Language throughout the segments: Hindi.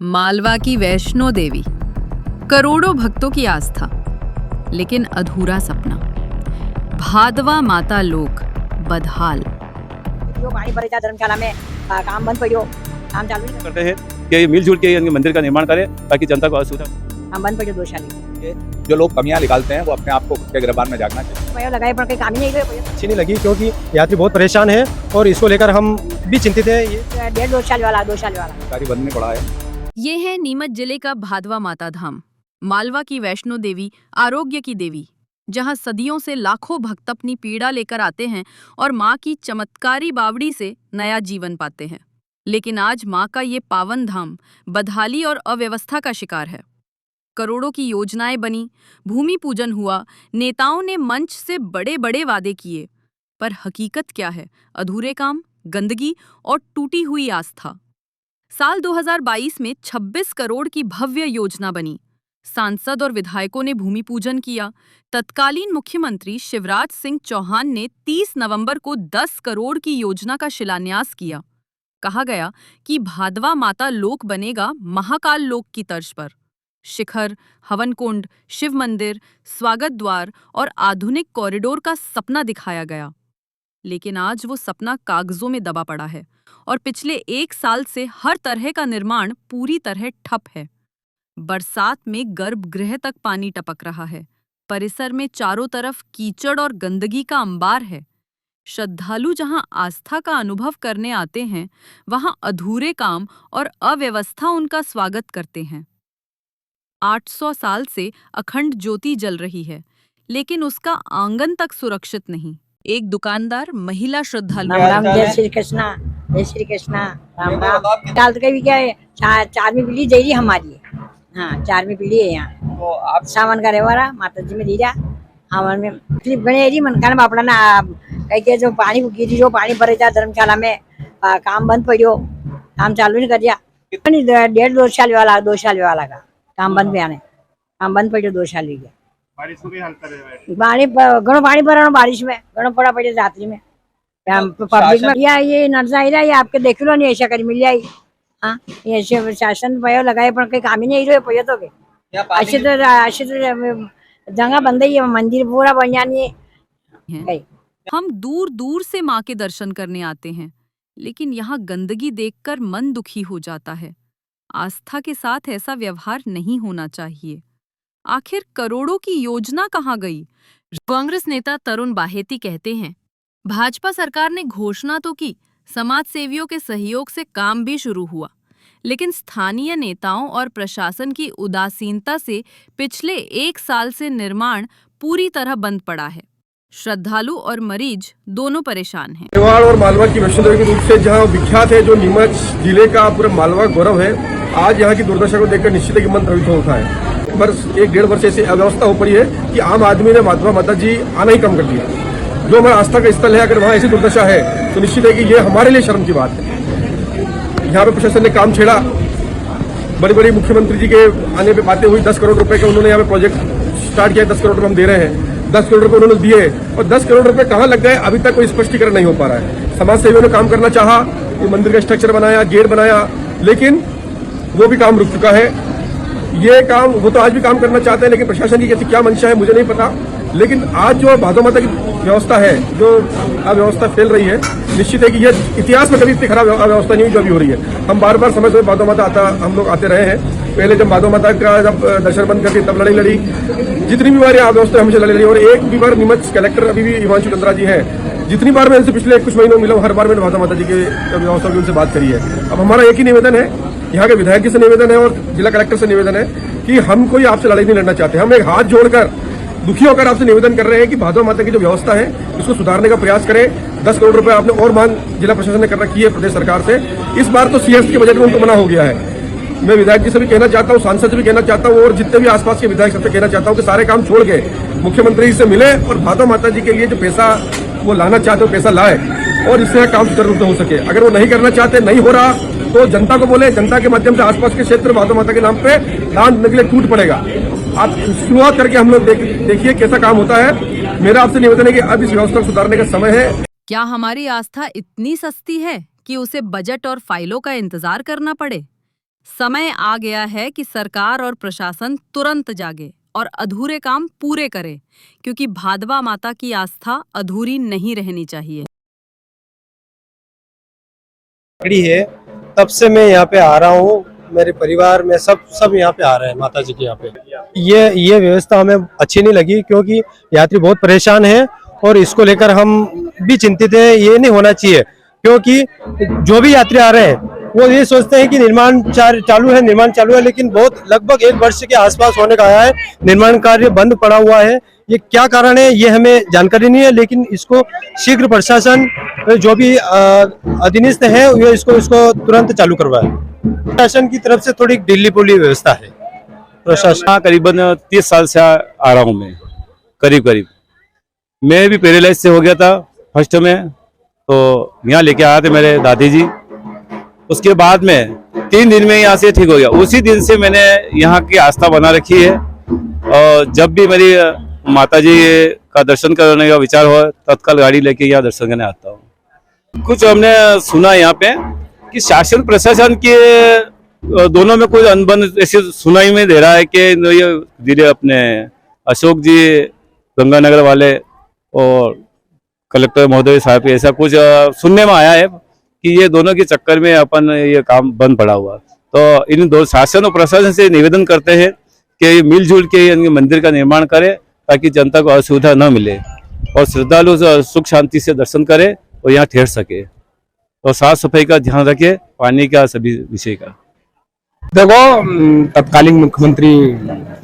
मालवा की वैष्णो देवी, करोड़ों भक्तों की आस्था, लेकिन अधूरा सपना। भादवा माता लोक बदहाल। जो पानी भरे था धर्मशाला में काम बंद पड़ो, काम चालू नहीं करते हैं कि मिलजुल के मंदिर का निर्माण करें ताकि जनता को असुविधा। काम बंद पड़ो 2 साल। जो लोग कमियां निकालते हैं वो अपने आप को खुद के गिरफ्तार में जागना चाहिए। लगाए पर कोई काम ही नहीं करे। अच्छी नहीं लगी क्योंकि यात्री बहुत परेशान है और इसको लेकर हम भी चिंतित हैं। ये 1.5-2 साल वाला 2 साल वाला सरकारी बंद नहीं पड़ा है। ये है नीमच जिले का भादवा माता धाम, मालवा की वैष्णो देवी, आरोग्य की देवी, जहां सदियों से लाखों भक्त अपनी पीड़ा लेकर आते हैं और मां की चमत्कारी बावड़ी से नया जीवन पाते हैं। लेकिन आज मां का ये पावन धाम बदहाली और अव्यवस्था का शिकार है। करोड़ों की योजनाएं बनी, भूमि पूजन हुआ, नेताओं ने मंच से बड़े बड़े वादे किए, पर हकीकत क्या है? अधूरे काम, गंदगी और टूटी हुई आस्था। साल 2022 में 26 करोड़ की भव्य योजना बनी। सांसद और विधायकों ने भूमि पूजन किया। तत्कालीन मुख्यमंत्री शिवराज सिंह चौहान ने 30 नवंबर को 10 करोड़ की योजना का शिलान्यास किया। कहा गया कि भादवा माता लोक बनेगा महाकाल लोक की तर्ज पर। शिखर, हवन कुंड, शिव मंदिर, स्वागत द्वार और आधुनिक कॉरिडोर का सपना दिखाया गया। लेकिन आज वो सपना कागजों में दबा पड़ा है और पिछले 1 साल से हर तरह का निर्माण पूरी तरह ठप है। बरसात में गर्भगृह तक पानी टपक रहा है। परिसर में चारों तरफ कीचड़ और गंदगी का अंबार है। श्रद्धालु जहां आस्था का अनुभव करने आते हैं, वहां अधूरे काम और अव्यवस्था उनका स्वागत करते हैं। 800 साल से अखंड ज्योति जल रही है, लेकिन उसका आंगन तक सुरक्षित नहीं। एक दुकानदार महिला श्रद्धालु राम जय श्री कृष्णा, जय श्री कृष्णा, राम राम। डाल तो भी क्या है, 4 में बिल्ली दे हमारी है। हाँ, 4 में बिल्ली है यहाँ। तो आप सावन का रेवारा माता जी में दीजा हमारे में तकलीफ गणे मनकान बापड़ा ना कहीं के जो पानी गिरी, जो पानी भरे था धर्मशाला में काम बंद पड़ो, काम चालू नहीं कर दिया। 1.5-2 साल वाला 2 साल वाला का काम बंद पे आने, काम बंद पड़ो 2 साल हो गया। बारिश को भी हाल करे हुए पानी घणो पानी भरा बारिश में, घणो पड़ा पड़े रात्रि में पब्लिक में। या ये नर्सा आई रहा, ये आपके देख लो नहीं ऐसा करी मिल जाए। हाँ, ये शासन पयो लगाए पर कोई काम ही नहीं रहे पयो तो अच्छी तो जगह बंद ही है, मंदिर पूरा बढ़िया नहीं है। हम दूर दूर से मां के दर्शन करने आते हैं, लेकिन यहाँ गंदगी देखकर मन दुखी हो जाता है। आस्था के साथ ऐसा व्यवहार नहीं होना चाहिए। आखिर करोड़ों की योजना कहाँ गई? कांग्रेस नेता तरुण बाहेती कहते हैं, भाजपा सरकार ने घोषणा तो की, समाज सेवियों के सहयोग से काम भी शुरू हुआ, लेकिन स्थानीय नेताओं और प्रशासन की उदासीनता से पिछले 1 साल से निर्माण पूरी तरह बंद पड़ा है। श्रद्धालु और मरीज दोनों परेशान हैं। मेवाड़ और मालवा की वैष्णो देवी के रूप से जहां विख्यात है, जो नीमच जिले का पूरा मालवा गौरव है, आज यहाँ की दुर्दशा को देखकर निश्चित है कि मन द्रवित होता है। बस 1-1.5 वर्ष ऐसी अव्यवस्था हो पड़ी है कि आम आदमी ने भादवा माता जी आना ही कम कर दिया। जो हमारा आस्था का स्थल है, अगर वहाँ ऐसी दुर्दशा है तो निश्चित है कि ये हमारे लिए शर्म की बात है। यहाँ पे प्रशासन ने काम छेड़ा, बड़ी बड़ी मुख्यमंत्री जी के आने पे बातें हुई। 10 करोड़ रुपए का उन्होंने यहाँ पे प्रोजेक्ट स्टार्ट किया। 10 करोड़ रुपए हम दे रहे हैं, 10 करोड़ रुपए उन्होंने दिए और 10 करोड़ रुपए कहाँ लग गए अभी तक कोई स्पष्टीकरण नहीं हो पा रहा है। समाज सेवियों ने काम करना चाहा, ये मंदिर का स्ट्रक्चर बनाया, गेट बनाया, लेकिन वो भी काम रुक चुका है। ये काम वो तो आज भी काम करना चाहते हैं, लेकिन प्रशासन की कैसी क्या मंशा है मुझे नहीं पता। लेकिन आज जो भादवा माता की व्यवस्था है, जो अव्यवस्था फैल रही है, निश्चित है कि यह इतिहास में कभी इतनी खराब अव्यवस्था नहीं हुई जो अभी हो रही है। हम बार बार समय से भादवा माता हम लोग आते रहे हैं। पहले जब भादवा माता का जब दर्शन बंद करती तब लड़ाई लड़ी, जितनी भी बार अव्यवस्था हमेशा लड़ी लड़ी। और एक भी बार नीमच कलेक्टर अभी भी हिमांशु चंद्रा जी हैं, जितनी बार मैं इनसे पिछले कुछ महीनों मिला हूँ, हर बार मैंने भादवा माता जी के व्यवस्था की उनसे बात करी है। अब हमारा एक ही निवेदन है, यहाँ के विधायक जी से निवेदन है और जिला कलेक्टर से निवेदन है कि हम कोई आपसे लड़ाई नहीं लड़ना चाहते। हम एक हाथ जोड़कर दुखी होकर आपसे निवेदन कर रहे हैं कि भादवा माता की जो व्यवस्था है उसको सुधारने का प्रयास करें। 10 करोड़ रुपए आपने और मांग जिला प्रशासन ने कर रखी है प्रदेश सरकार से। इस बार तो सीएस के बजट में उनको मना हो गया है। मैं विधायक जी से भी कहना चाहता हूँ, सांसद से भी कहना चाहता हूँ और जितने भी आसपास के विधायक सबसे कहना चाहता हूँ कि सारे काम छोड़ के मुख्यमंत्री से मिले और भादवा माता जी के लिए जो पैसा वो लाना चाहते हो पैसा लाए और इससे काम सुचारू रूप से हो सके। अगर वो नहीं करना चाहते, नहीं हो रहा, तो जनता को बोले, जनता के माध्यम से आसपास के क्षेत्र भादवा माता के नाम पे दान देने के लिए टूट पड़ेगा। आप शुरुआत करके हम लोग देखिए कैसा काम होता है। मेरा आपसे निवेदन है कि अब इस व्यवस्था को सुधारने का समय है। क्या हमारी आस्था इतनी सस्ती है कि उसे बजट और फाइलों का इंतजार करना पड़े? समय आ गया है कि सरकार और प्रशासन तुरंत जागे और अधूरे काम पूरे करे, क्योंकि भादवा माता की आस्था अधूरी नहीं रहनी चाहिए। खड़ी है, तब से मैं यहाँ पे आ रहा हूँ। मेरे परिवार में सब यहाँ पे आ रहे हैं माता जी के यहाँ पे। ये व्यवस्था हमें अच्छी नहीं लगी, क्योंकि यात्री बहुत परेशान है और इसको लेकर हम भी चिंतित हैं। ये नहीं होना चाहिए, क्योंकि जो भी यात्री आ रहे हैं वो ये सोचते हैं कि निर्माण चालू है, लेकिन बहुत लगभग 1 वर्ष के आसपास होने का आया है, निर्माण कार्य बंद पड़ा हुआ है। ये क्या कारण है ये हमें जानकारी नहीं है, लेकिन इसको शीघ्र प्रशासन जो भी अधीनस्थ है ये इसको तुरंत चालू करवाए। प्रशासन की तरफ से थोड़ी ढीली पोली व्यवस्था है। प्रशासन हाँ, करीबन 30 साल से आ रहा हूँ मैं, करीब। मैं भी पैरालाइज से हो गया था फर्स्ट में, तो यहाँ लेके आए थे मेरे दादी जी। उसके बाद में 3 दिन में यहाँ से ठीक हो गया। उसी दिन से मैंने यहाँ की आस्था बना रखी है, और जब भी मेरी माता जी का दर्शन करने का विचार हो, तत्काल गाड़ी लेके यहाँ दर्शन करने आता हूँ। कुछ हमने सुना यहाँ पे कि शासन प्रशासन के दोनों में कोई अनबन ऐसी सुनाई में दे रहा है कि ये धीरे अपने अशोक जी गंगानगर वाले और कलेक्टर महोदय साहब ऐसा कुछ सुनने में आया है कि ये दोनों के चक्कर में अपन ये काम बंद पड़ा हुआ। तो इन दो शासन और प्रशासन से निवेदन करते हैं कि मिलजुल के इनके मंदिर का निर्माण करे, ताकि जनता को असुविधा न मिले और श्रद्धालु सुख शांति से दर्शन करे और यहाँ ठहर सके, और साफ सफाई का ध्यान रखे, पानी का सभी विषय का। देखो, तत्कालीन मुख्यमंत्री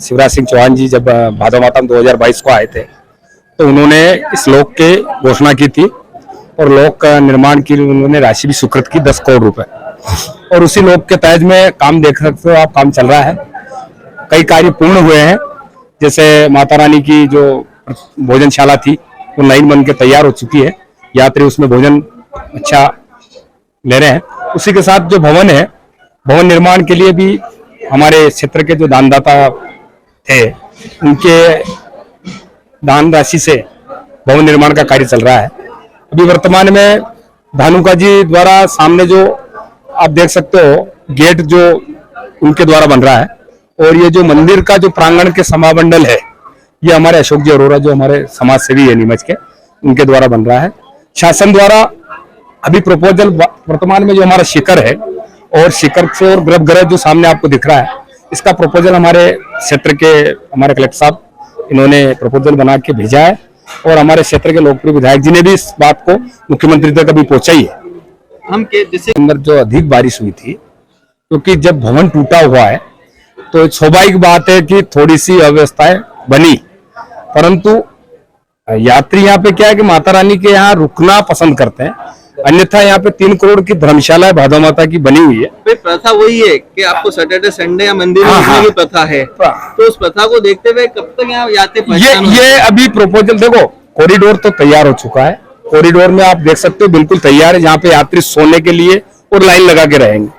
शिवराज सिंह चौहान जी जब भादव माता 2022 को आए थे, तो उन्होंने इस लोक के घोषणा की थी और लोक का निर्माण के लिए उन्होंने राशि भी स्वीकृत की 10 करोड़ रुपए। और उसी लोक के तहत में काम देख सकते हो आप, काम चल रहा है। कई कार्य पूर्ण हुए हैं, जैसे माता रानी की जो भोजनशाला थी वो लाइन बन के तैयार हो चुकी है, यात्री उसमें भोजन अच्छा ले रहे हैं। उसी के साथ जो भवन है, भवन निर्माण के लिए भी हमारे क्षेत्र के जो दानदाता थे उनके दान राशि से भवन निर्माण का कार्य चल रहा है। अभी वर्तमान में धानुका जी द्वारा सामने जो आप देख सकते हो गेट जो उनके द्वारा बन रहा है, और ये जो मंदिर का जो प्रांगण के सभामंडल है ये हमारे अशोक जी अरोरा जो हमारे समाज सेवी है नीमच के, उनके द्वारा बन रहा है। शासन द्वारा अभी प्रपोजल वर्तमान में जो हमारा शिखर है, और शिखर से और गर्भगृह जो सामने आपको दिख रहा है, इसका प्रपोजल हमारे क्षेत्र के हमारे कलेक्टर साहब इन्होंने प्रपोजल बना के भेजा है, और हमारे क्षेत्र के लोकप्रिय विधायक जी ने भी इस बात को मुख्यमंत्री तक अभी पहुंचाई है। हम के जैसे अंदर जो अधिक बारिश हुई थी, क्योंकि जब भवन टूटा हुआ है तो स्वाभाविक बात है कि थोड़ी सी अव्यवस्थाएं बनी, परंतु यात्री यहाँ पे क्या है कि माता रानी के यहाँ रुकना पसंद करते हैं। अन्यथा यहाँ पे 3 करोड़ की धर्मशाला भादव माता की बनी हुई है। प्रथा वही है कि आपको सैटरडे संडे या मंदिर में रुकने की प्रथा है, तो उस प्रथा को देखते हुए कब तक यहाँ यात्री ये अभी प्रपोजल देखो, कॉरिडोर तो तैयार हो चुका है। कॉरिडोर में आप देख सकते हो बिल्कुल तैयार है, जहाँ पे यात्री सोने के लिए और लाइन लगा के रहेंगे।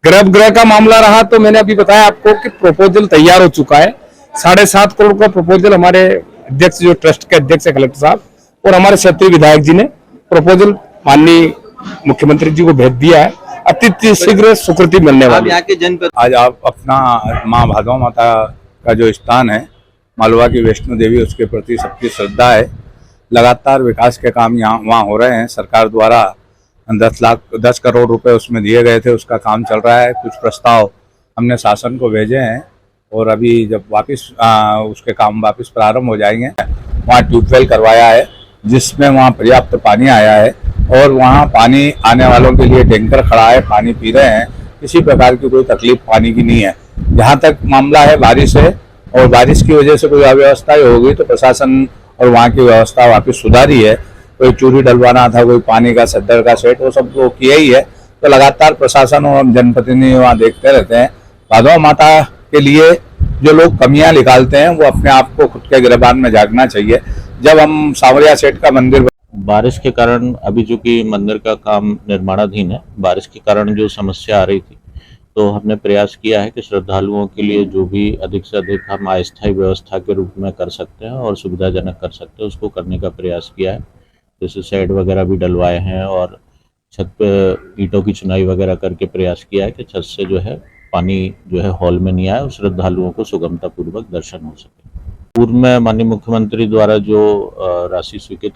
गर्भगृह का मामला रहा तो मैंने अभी बताया आपको कि प्रपोजल तैयार हो चुका है। 7.5 करोड़ का प्रपोजल हमारे अध्यक्ष जो ट्रस्ट के अध्यक्ष है कलेक्टर साहब और हमारे क्षेत्रीय विधायक जी ने प्रपोजल माननीय मुख्यमंत्री जी को भेज दिया है। अति शीघ्र स्वीकृति मिलने वाली है। आज आप अपना माँ भादवा माता का जो स्थान है मालवा की वैष्णो देवी, उसके प्रति सबकी श्रद्धा है। लगातार विकास के काम यहाँ वहाँ हो रहे हैं। सरकार द्वारा 10 करोड़ रुपए उसमें दिए गए थे, उसका काम चल रहा है। कुछ प्रस्ताव हमने शासन को भेजे हैं और अभी जब वापस उसके काम वापस प्रारंभ हो जाएंगे। वहाँ ट्यूबवेल करवाया है जिसमें वहाँ पर्याप्त पानी आया है और वहाँ पानी आने वालों के लिए टैंकर खड़ा है, पानी पी रहे हैं। किसी प्रकार की कोई तकलीफ पानी की नहीं है। जहाँ तक मामला है बारिश है और बारिश की वजह से कोई अव्यवस्था होगी तो प्रशासन और वहाँ की व्यवस्था वापस सुधारी है। कोई चूरी डलवाना था, कोई पानी का सद्दर का सेट, वो सब तो किया ही है। तो लगातार प्रशासन और जनप्रतिनिधि वहाँ देखते रहते हैं। भादवा माता के लिए जो लोग कमियां निकालते हैं वो अपने आप को खुद के गिरबान में जागना चाहिए। जब हम सांवरिया सेठ का मंदिर बारिश के कारण अभी जो कि मंदिर का काम निर्माणाधीन है, बारिश के कारण जो समस्या आ रही थी तो हमने प्रयास किया है कि श्रद्धालुओं के लिए जो भी अधिक से अधिक हम अस्थायी व्यवस्था के रूप में कर सकते हैं और सुविधाजनक कर सकते हैं उसको करने का प्रयास किया है। जैसे शेड वगैरह भी डलवाए हैं और छत पे ईंटों की चुनाई वगैरह करके प्रयास किया है कि छत से जो है पानी जो है हॉल में नहीं आए और श्रद्धालुओं को सुगमता पूर्वक दर्शन हो सके। पूर्व में माननीय मुख्यमंत्री द्वारा जो राशि स्वीकृत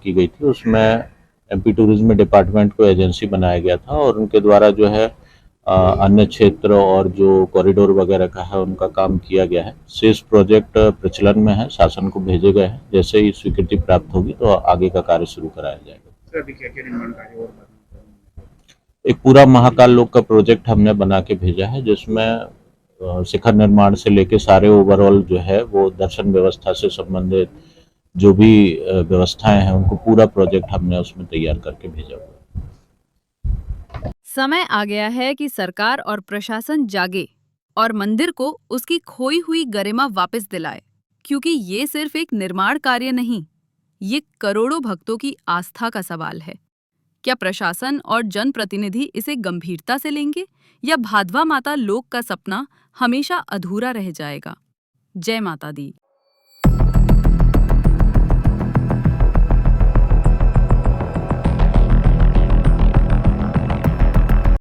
की गई थी उसमें एमपी टूरिज्म डिपार्टमेंट को एजेंसी बनाया गया था और उनके द्वारा जो है अन्य क्षेत्र और जो कॉरिडोर वगैरह का है उनका काम किया गया है। शेष प्रोजेक्ट प्रचलन में है, शासन को भेजे गए हैं। जैसे ही स्वीकृति प्राप्त होगी तो आगे का कार्य शुरू कराया जाएगा। एक पूरा महाकाल लोक का प्रोजेक्ट हमने बना के भेजा है जिसमें शिखर निर्माण से लेके सारे ओवरऑल जो है वो दर्शन व्यवस्था से संबंधित जो भी व्यवस्थाएं हैं उनको पूरा प्रोजेक्ट हमने उसमें तैयार करके भेजा हुआ है। समय आ गया है कि सरकार और प्रशासन जागे और मंदिर को उसकी खोई हुई गरिमा वापस दिलाए, क्योंकि ये सिर्फ एक निर्माण कार्य नहीं, ये करोड़ों भक्तों की आस्था का सवाल है। क्या प्रशासन और जनप्रतिनिधि इसे गंभीरता से लेंगे या भादवा माता लोक का सपना हमेशा अधूरा रह जाएगा? जय माता दी।